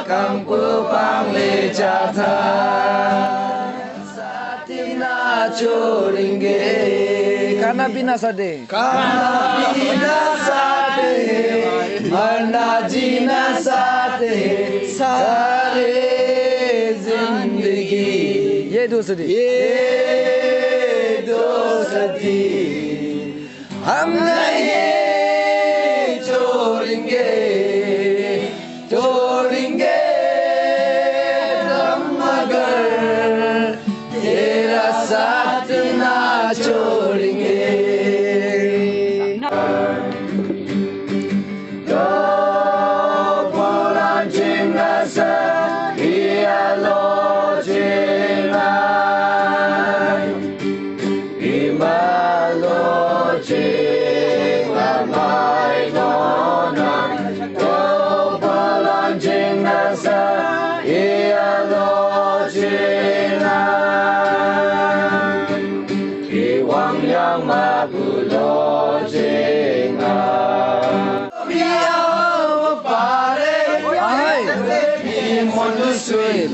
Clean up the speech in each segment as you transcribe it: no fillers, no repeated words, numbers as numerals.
kang pupang le cha tha satina choringe kana binasade मरना जीना साथ है सारे जिंदगी ये दोस्ती हम नहीं छोड़ेंगे हम मगर तेरा साथ ना छोड़ेंगे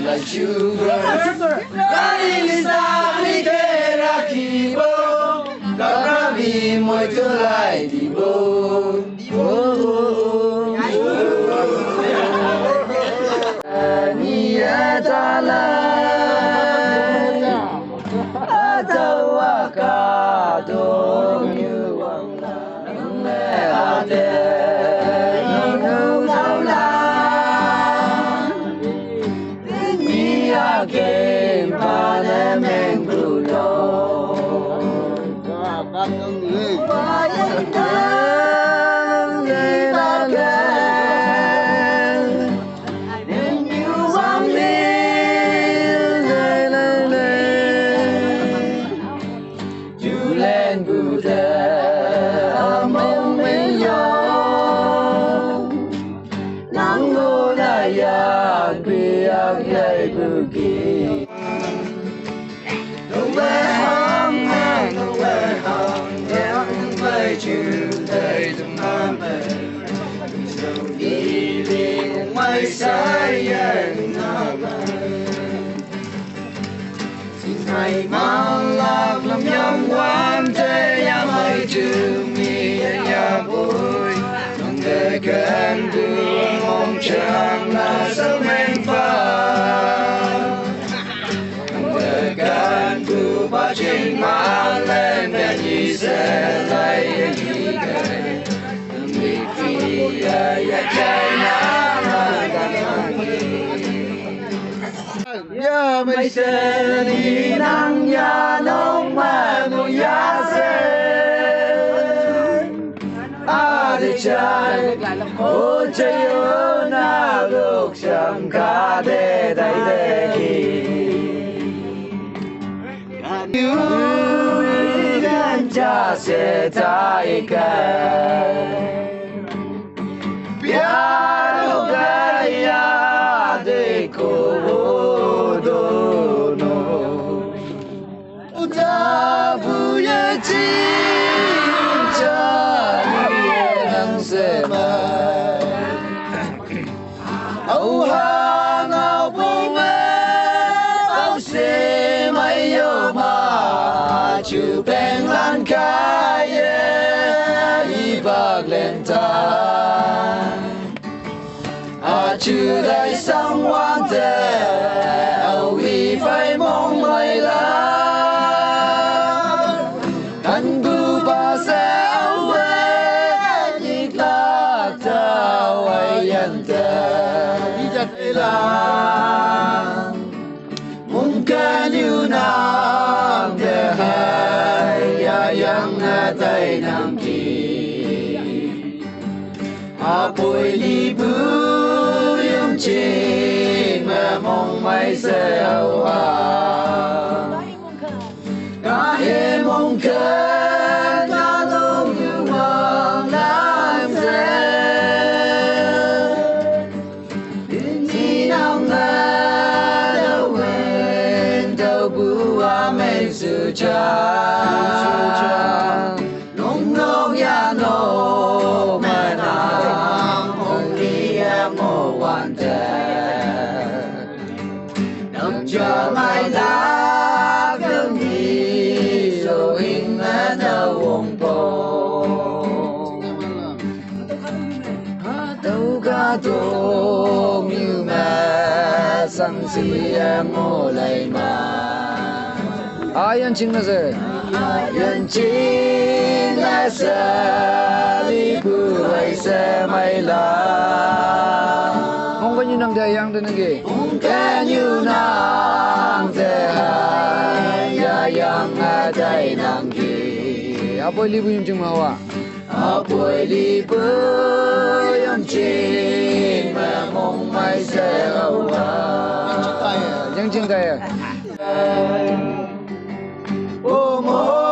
like sugar, kali sari tera kibo, karabi moi tulai dibo. Nia jalan, atau akadong yuang ada. Game Parliament Bruno Julen Buddha Among Mayon Nangonayan Biak Yai Bugi Hãy mang lạc làm nhâm quan thế ya mai chữ mi ya vui nâng đời khen đường mong chẳng là sớm em pha nâng đời khen tu ba trình má lên bên nhị sẽ lấy nhị cây mi phi ya chạy na la gan ya mai se đi nang ya nong ma nu ya se a de chai o chai o na luk sam ka de dai de ki you gan cha se tai ka piano ga ya de ko Chữ bèn lan kaya y bạc lên ta chữ đại sang hoang tệ âu y phải mong mày la anh bu ba sẽ âu về nhịp lạc tao ai anh ta đi chặt la muốn ca như nam để hai yang tay nam kỳ bồi li bu yung chi mà mong mai sẽ âu cả hệ mong cơ ta đông như mong nam sẽ đi nam na đâu quên đâu bu mê sự cha nung nô ya nô mà nam hong đi mo hoàn thế tu như mà sang si ngô lại mà ayan ching na se yan ching na sa li ku lai se mai la mong kanyu nang dayang de nage mong kanyu nang dayang ya yang dai nang ki apoi li bu yum ching ma wa apoi li bu yum ching ma mong mai se wa yang ching kaya oh